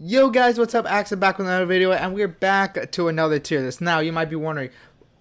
Yo guys, what's up? Axson back with another video, and we're back to another tier list. Now, you might be wondering,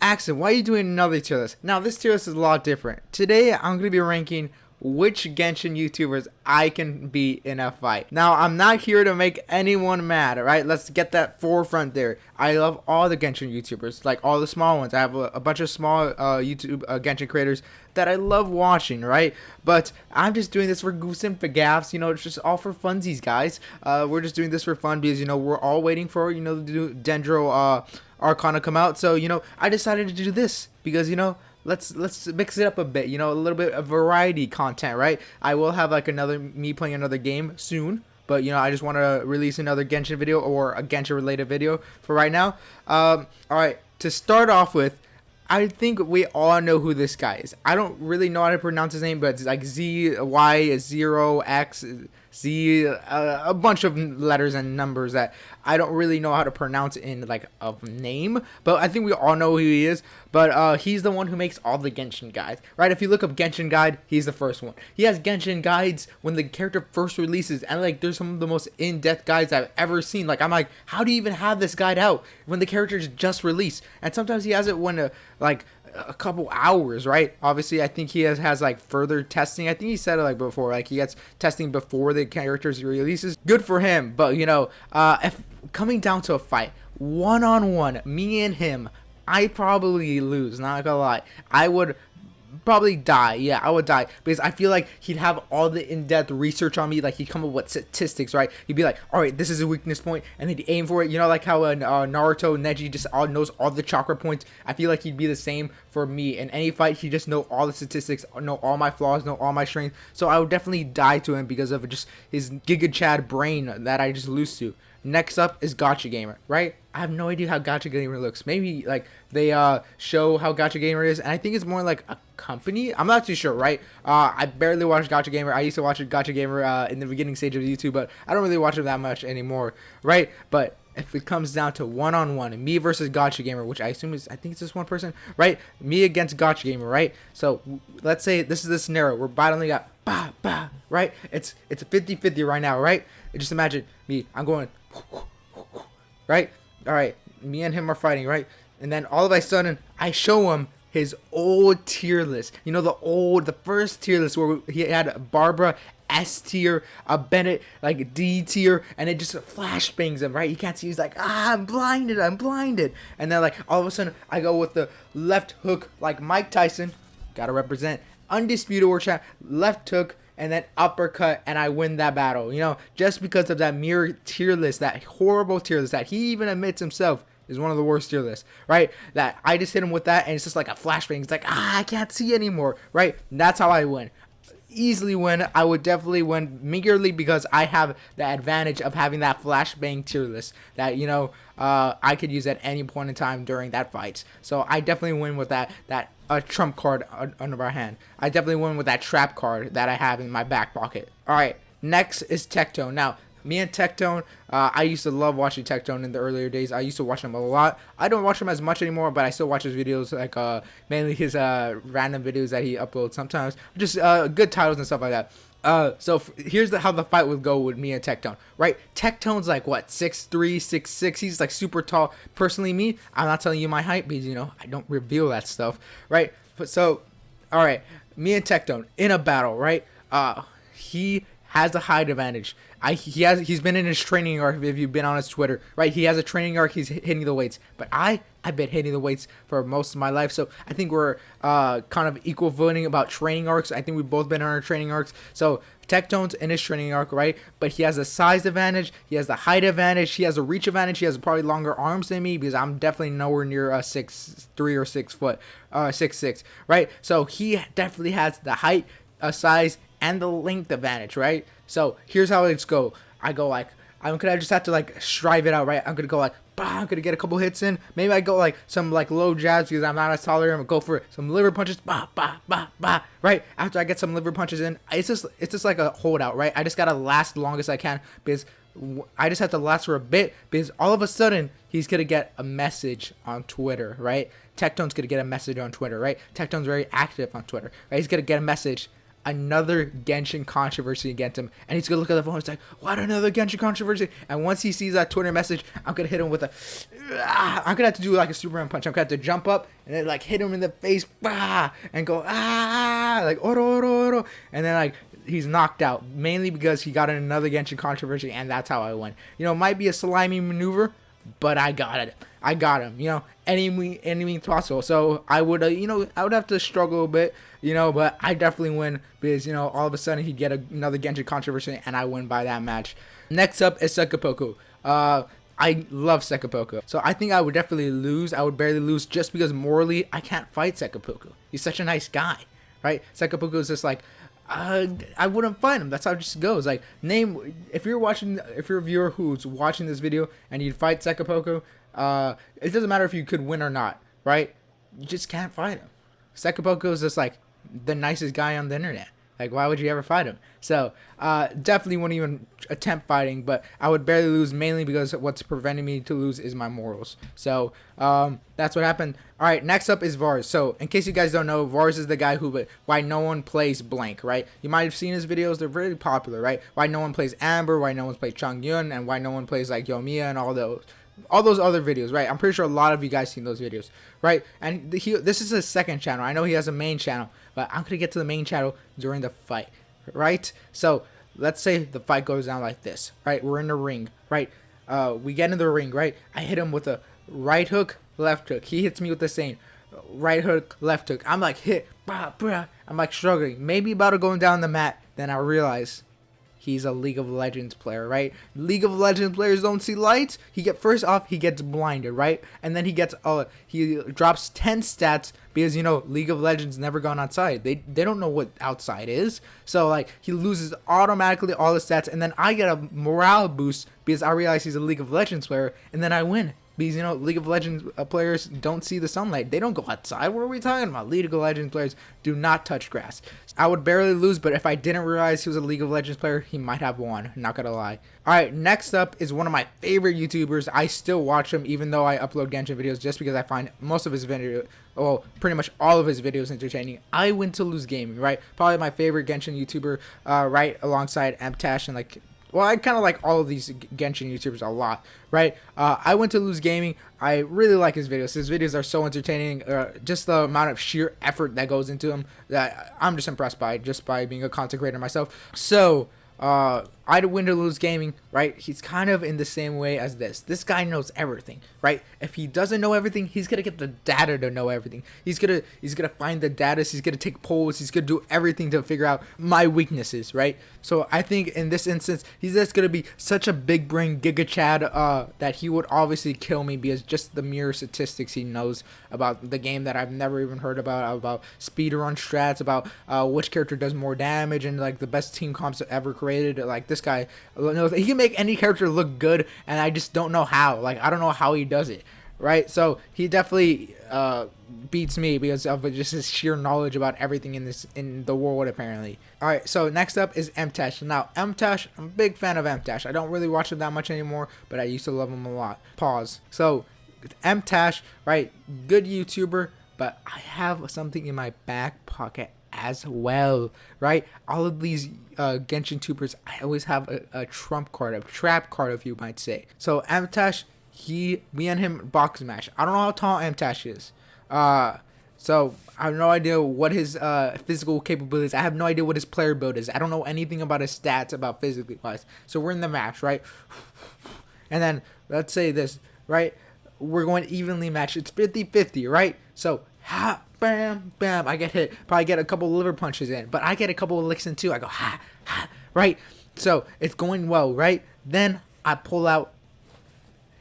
Axson, why are you doing another tier list? Now, this tier list is a lot different. Today, I'm going to be ranking which Genshin YouTubers I can beat in a fight. Now, I'm not here to make anyone mad, alright? Let's get that forefront there. I love all the Genshin YouTubers, like all the small ones. I have a bunch of small YouTube Genshin creators that I love watching, right? But I'm just doing this for goofs and for gaffs, it's just all for funsies, guys. We're just doing this for fun because, we're all waiting for, the Dendro Arcana come out. So, I decided to do this because, let's mix it up a bit, a little bit of variety content, right? I will have like me playing another game soon, but I just want to release another Genshin video or a Genshin related video for right now. All right, to start off with, I think we all know who this guy is. I don't really know how to pronounce his name, but it's like Z0X a bunch of letters and numbers that I don't really know how to pronounce in like a name, but I think we all know who he is. But he's the one who makes all the Genshin guides, right? If you look up Genshin guide, he's the first one. He has Genshin guides when the character first releases, and like there's some of the most in-depth guides I've ever seen. Like I'm like, how do you even have this guide out when the character's just released? And sometimes he has it when like a couple hours, right? Obviously, I think he has like further testing. I think he said it like before, like he gets testing before the characters releases. Good for him. But if coming down to a fight, one-on-one, me and him, I probably lose. Not gonna lie, I would probably die. Yeah, I would die because I feel like he'd have all the in-depth research on me. Like he'd come up with statistics, right? He'd be like, all right, this is a weakness point, and he'd aim for it. Like how Naruto Neji just knows all the chakra points. I feel like he'd be the same for me in any fight. He just know all the statistics, know all my flaws, know all my strengths. So I would definitely die to him because of just his Giga Chad brain that I just lose to. Next up is Gacha Gamer, right? I have no idea how Gacha Gamer looks. Maybe like they show how Gacha Gamer is, and I think it's more like a company. I'm not too sure, right? I barely watch Gacha Gamer. I used to watch Gacha Gamer in the beginning stage of YouTube, but I don't really watch it that much anymore, right? But if it comes down to one-on-one, me versus Gacha Gamer, which I assume I think it's just one person, right? Me against Gacha Gamer, right? So let's say this is the scenario. We're battling up, right? It's a 50-50 right now, right? Just imagine me. I'm going, right? All right, me and him are fighting, right? And then all of a sudden, I show him his old tier list. The first tier list where he had Barbara S tier, Bennett like D tier, and it just flashbangs him, right? You can't see. He's like, I'm blinded. And then like all of a sudden, I go with the left hook like Mike Tyson. Gotta represent undisputed war champ. Left hook. And then uppercut, and I win that battle. Just because of that mere tier list, that horrible tier list that he even admits himself is one of the worst tier lists, right? That I just hit him with that, and it's just like a flashbang. It's like, I can't see anymore, right? And that's how I win. Easily win. I would definitely win meagerly because I have the advantage of having that flashbang tier list that I could use at any point in time during that fight. So I definitely win with that trump card under our hand. I definitely win with that trap card that I have in my back pocket. All right, next is Tectone. Now, me and Tectone, I used to love watching Tectone in the earlier days. I used to watch him a lot. I don't watch him as much anymore, but I still watch his videos, like mainly his random videos that he uploads sometimes. Just good titles and stuff like that. So here's how the fight would go with me and Tectone, right? Tectone's like what, 6'3", 6'6". He's like super tall. Personally, me, I'm not telling you my height because I don't reveal that stuff, right? But so, all right, me and Tectone in a battle, right? He has a height advantage. He's been in his training arc. If you've been on his Twitter, right? He has a training arc. He's hitting the weights, but I've been hitting the weights for most of my life. So I think we're kind of equal voting about training arcs. I think we've both been on our training arcs. So Tectone's in his training arc, right? But he has a size advantage. He has the height advantage. He has a reach advantage. He has probably longer arms than me because I'm definitely nowhere near 6'3" or 6 foot, 6'6", right? So he definitely has the height, size, and the length advantage, right? So here's how it's go. I go like, I just have to like strive it out, right? I'm gonna go like, I'm gonna get a couple hits in. Maybe I go like some like low jabs because I'm not as taller. I'm gonna go for some liver punches, right? After I get some liver punches in, it's just like a holdout, right? I just gotta last the longest I can because I just have to last for a bit because all of a sudden he's gonna get a message on Twitter, right? Tectone's gonna get a message on Twitter, right? Tectone's very active on Twitter, right? He's gonna get a message. another Genshin controversy against him, and he's gonna look at the phone. It's like, what, another Genshin controversy? And once he sees that Twitter message, I'm gonna hit him with I'm gonna have to do like a Superman punch. I'm gonna have to jump up and then like hit him in the face, and go like oro oro oro, and then like he's knocked out, mainly because he got in another Genshin controversy, and that's how I win. You know, it might be a slimy maneuver, but I got it. I got him, you know, any means possible. So I would, you know, I would have to struggle a bit, you know, but I definitely win because, you know, all of a sudden he'd get another Genshin controversy and I win by that match. Next up is Sakupoku. I love Sakupoku. So I think I would definitely lose. I would barely lose just because morally I can't fight Sakupoku. He's such a nice guy, right? Sakupoku is just like, I wouldn't fight him. That's how it just goes. Like, if you're a viewer who's watching this video and you'd fight Sakupoku, it doesn't matter if you could win or not, right? You just can't fight him. Sakupoku is just like the nicest guy on the internet. Like, why would you ever fight him? So, definitely wouldn't even attempt fighting, but I would barely lose, mainly because what's preventing me to lose is my morals. So, that's what happened. All right, next up is Vars. So, in case you guys don't know, Vars is the guy why no one plays blank, right? You might have seen his videos. They're really popular, right? Why no one plays Amber, why no one plays Changyun, and why no one plays, like, Yomiya and all those other videos, right? I'm pretty sure a lot of you guys seen those videos, right? And this is his second channel. I know he has a main channel, but I'm gonna get to the main channel during the fight, right? So let's say the fight goes down like this, right? We're in the ring, right? We get in the ring, right? I hit him with a right hook, left hook. He hits me with the same right hook, left hook. I'm like I'm like struggling, maybe about to go down the mat. Then I realize he's a League of Legends player, right? League of Legends players don't see lights. First off, he gets blinded, right? And then he drops 10 stats because, you know, League of Legends never gone outside. They don't know what outside is. So, like, he loses automatically all the stats, and then I get a morale boost because I realize he's a League of Legends player, and then I win. Because, you know, League of Legends players don't see the sunlight. They don't go outside. What are we talking about? League of Legends players do not touch grass. I would barely lose, but if I didn't realize he was a League of Legends player, he might have won. Not gonna lie. Alright, next up is one of my favorite YouTubers. I still watch him even though I upload Genshin videos just because I find most of his videos, well, pretty much all of his videos entertaining. IWintolose Gaming, right? Probably my favorite Genshin YouTuber, right alongside Mtashed and like... Well, I kind of like all of these Genshin YouTubers a lot, right? IWintolose Gaming, I really like his videos. His videos are so entertaining. Just the amount of sheer effort that goes into them that I'm just impressed by, just by being a content creator myself. So, IWintolose Gaming, right? He's kind of in the same way as this. This guy knows everything, right? If he doesn't know everything, he's gonna get the data to know everything. He's gonna find the data. He's gonna take polls. He's gonna do everything to figure out my weaknesses, right? So I think in this instance, he's just gonna be such a big brain Giga Chad that he would obviously kill me because just the mere statistics he knows about the game that I've never even heard about speedrun strats, about which character does more damage, and like the best team comps ever created. Like this guy knows he can make any character look good, and I just don't know how. Like I don't know how he does it, right? So he definitely beats me because of just his sheer knowledge about everything in the world apparently. All right, so next up is Mtashed. Now Mtashed, I'm a big fan of Mtashed. I don't really watch him that much anymore, but I used to love him a lot. Pause. So Mtashed, right? Good YouTuber, but I have something in my back pocket as well, right? All of these Genshin tubers, I always have a trump card, a trap card, if you might say. So Mtashed, me and him box match. I don't know how tall Mtashed is. So I have no idea what his physical capabilities. I have no idea what his player build is. I don't know anything about his stats, about physically wise. So we're in the match, right? And then let's say this, right? We're going evenly matched. It's 50-50, right? So bam, bam, I get hit. Probably get a couple liver punches in, but I get a couple of licks in too. I go right? So it's going well, right? Then I pull out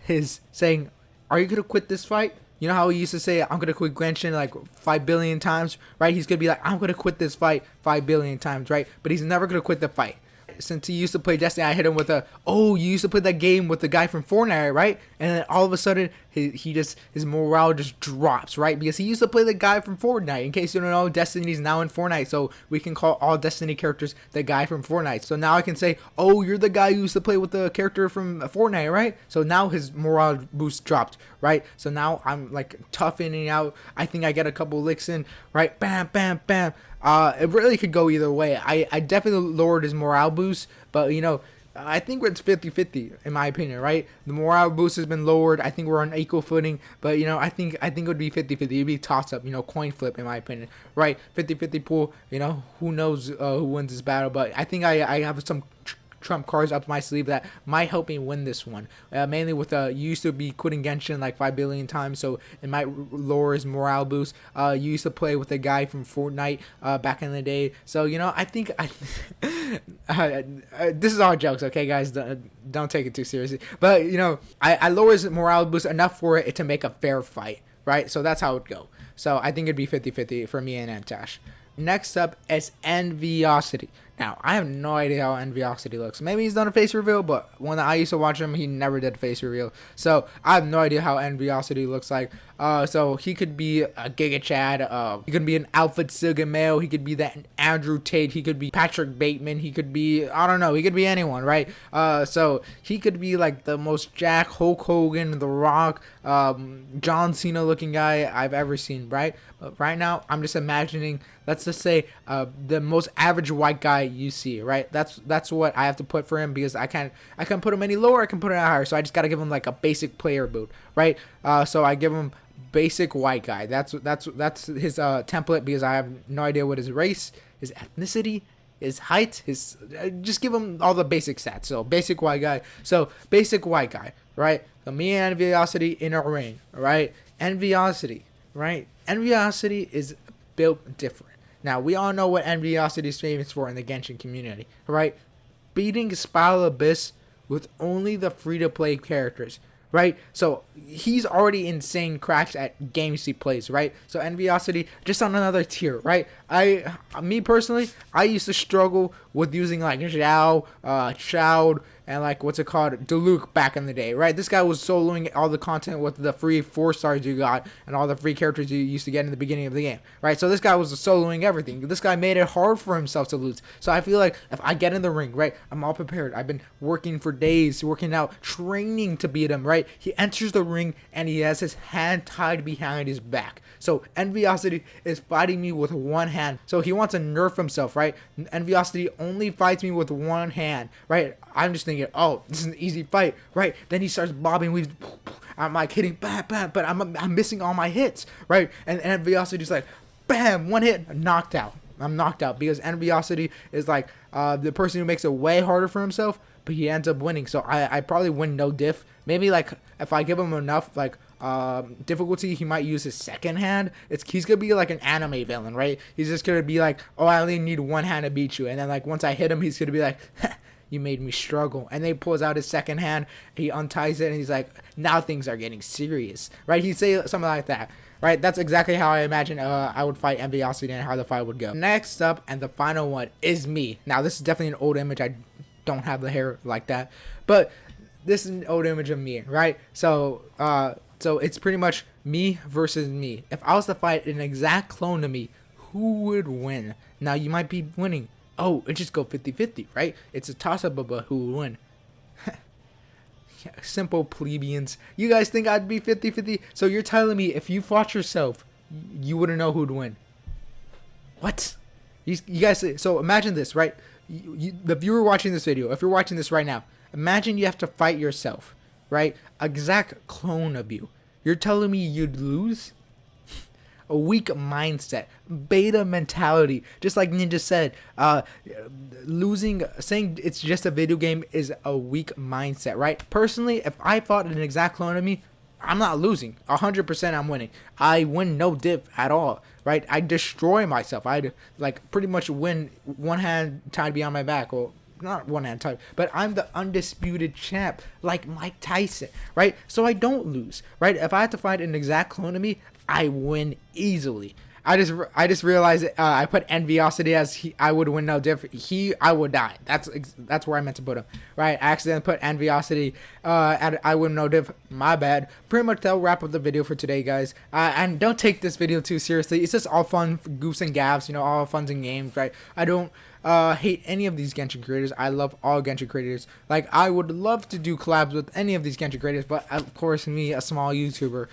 his saying, "Are you gonna quit this fight?" You know how he used to say, "I'm gonna quit Genshin" like 5 billion times, right? He's gonna be like, "I'm gonna quit this fight 5 billion times," right? But he's never gonna quit the fight. Since he used to play Destiny, I hit him with you used to play that game with the guy from Fortnite, right? And then all of a sudden, his morale just drops, right? Because he used to play the guy from Fortnite. In case you don't know, Destiny's now in Fortnite, so we can call all Destiny characters the guy from Fortnite. So now I can say, oh, you're the guy who used to play with the character from Fortnite, right? So now his morale boost dropped, right? So now I'm like toughening out. I think I get a couple licks in, right? Bam, bam, bam. It really could go either way. I definitely lowered his morale boost, but you know, I think it's 50-50 in my opinion, right? The morale boost has been lowered. I think we're on equal footing, but you know, I think it would be 50-50. It'd be toss up, you know, coin flip in my opinion, right? 50-50 pool, you know, who knows who wins this battle, but I think I have some trump cards up my sleeve that might help me win this one. Mainly with you used to be quitting Genshin like 5 billion times, so it might lower his morale boost. You used to play with a guy from Fortnite back in the day, so you know, I think this is all jokes, okay guys, don't take it too seriously, but you know, I lower his morale boost enough for it to make a fair fight, right? So that's how it would go. So I think it'd be 50-50 for me and Mtashed. Next up is Enviosity. Now, I have no idea how Enviosity looks. Maybe he's done a face reveal, but when I used to watch him, he never did a face reveal. So, I have no idea how Enviosity looks like. So, he could be a Giga Chad. He could be an Alpha Sigma male. He could be that Andrew Tate. He could be Patrick Bateman. He could be, I don't know. He could be anyone, right? So, he could be like the most Jack, Hulk Hogan, The Rock, John Cena looking guy I've ever seen, right? But right now, I'm just imagining, let's just say, the most average white guy you see, right? That's what I have to put for him, because I can't put him any lower, I can put him higher, so I just gotta give him like a basic player boot, right? So I give him basic white guy. That's his template, because I have no idea what his race, his ethnicity, his height, his just give him all the basic stats. So basic white guy. So basic white guy, right? So me and Enviosity in a ring, right? Enviosity, right? Enviosity is built different. Now, we all know what Enviosity is famous for in the Genshin community, right? Beating Spiral Abyss with only the free-to-play characters, right? So, he's already insane cracks at games he plays, right? So, Enviosity, just on another tier, right? Me personally, I used to struggle with using, like, Zhao, Shroud, and like what's it called, Diluc back in the day, right? This guy was soloing all the content with the free 4 stars you got and all the free characters you used to get in the beginning of the game, right? So this guy was soloing everything. This guy made it hard for himself to lose. So I feel like if I get in the ring, right, I'm all prepared. I've been working for days, working out, training to beat him, right? He enters the ring and he has his hand tied behind his back. So Enviosity is fighting me with one hand. So he wants to nerf himself, right? Enviosity only fights me with one hand, right? I'm just thinking, oh, this is an easy fight, right? Then he starts bobbing weaves. I'm like hitting, bam, bam, but I'm missing all my hits, right? And Enviosity's like, bam, one hit, knocked out. I'm knocked out because Enviosity is like the person who makes it way harder for himself, but he ends up winning. So I probably win no diff. Maybe like if I give him enough like difficulty, he might use his second hand. He's gonna be like an anime villain, right? He's just gonna be like, oh, I only need one hand to beat you, and then like once I hit him, he's gonna be like, you made me struggle. And then he pulls out his second hand, he unties it, and he's like, now things are getting serious, right? He'd say something like that, right? That's exactly how I imagine I would fight Enviosity and how the fight would go. Next up, and the final one, is me. Now, this is definitely an old image. I don't have the hair like that, but this is an old image of me, right? So it's pretty much me versus me. If I was to fight an exact clone of me, who would win? Now, you might be winning. Oh, it just go 50-50, right? It's a toss-up of who would win. Simple plebeians. You guys think I'd be 50-50? So you're telling me if you fought yourself, you wouldn't know who'd win? What? You guys, so imagine this, right? The viewer watching this video, if you're watching this right now, imagine you have to fight yourself, right? Exact clone of you. You're telling me you'd lose? A weak mindset, beta mentality, just like Ninja said. Saying it's just a video game is a weak mindset, right? Personally, if I fought an exact clone of me, I'm not losing. 100% I'm winning. I win no diff at all, right? I destroy myself. I'd like pretty much win one hand tied behind my back, or not one hand tied, but I'm the undisputed champ, like Mike Tyson, right? So I don't lose, right? If I had to fight an exact clone of me, I win easily. I just realized I put Enviosity as I would win no diff. I would die. That's where I meant to put him. Right. I accidentally put Enviosity at I would no diff. My bad. Pretty much that'll wrap up the video for today, guys. And don't take this video too seriously. It's just all fun goofs and gaffs. You know, all funs and games. Right. I don't hate any of these Genshin creators. I love all Genshin creators. Like, I would love to do collabs with any of these Genshin creators, but of course, me, a small YouTuber,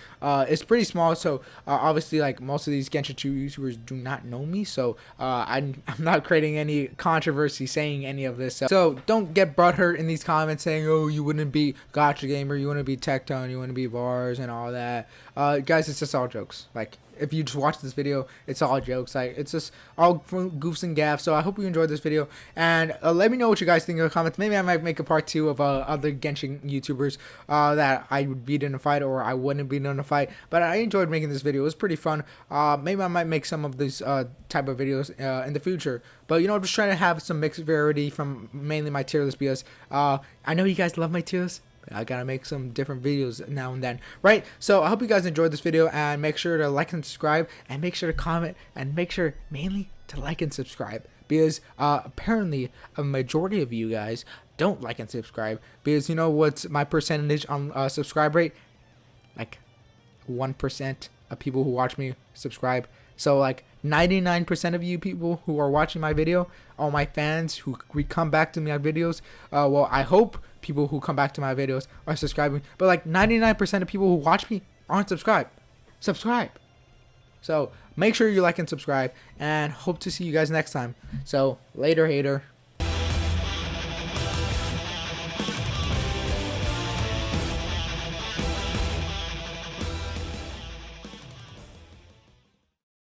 it's pretty small, so obviously, like, most of these Genshin 2 YouTubers do not know me, so I'm not creating any controversy saying any of this. So don't get butthurt in these comments saying, oh, you wouldn't be Gacha Gamer, you wouldn't be Tectone, you wouldn't be Vars, and all that. Guys, it's just all jokes. Like, if you just watch this video, it's all jokes. Like, it's just all goofs and gaffs. So I hope you enjoyed this video, and let me know what you guys think in the comments. Maybe I might make a part 2 of other Genshin YouTubers that I would beat in a fight or I wouldn't beat in a fight. But I enjoyed making this video. It was pretty fun. Maybe I might make some of these type of videos in the future. But you know, I'm just trying to have some mixed variety from mainly my tier list, because I know you guys love my tier list. I gotta make some different videos now and then, right? So I hope you guys enjoyed this video, and make sure to like and subscribe, and make sure to comment, and make sure mainly to like and subscribe, because apparently a majority of you guys don't like and subscribe, because you know what's my percentage on subscribe rate? Like 1% of people who watch me subscribe. So like 99% of you people who are watching my video, all my fans who come back to my videos, well, I hope people who come back to my videos are subscribing, but like 99% of people who watch me aren't subscribed. Subscribe. So make sure you like and subscribe, and hope to see you guys next time. So later, hater.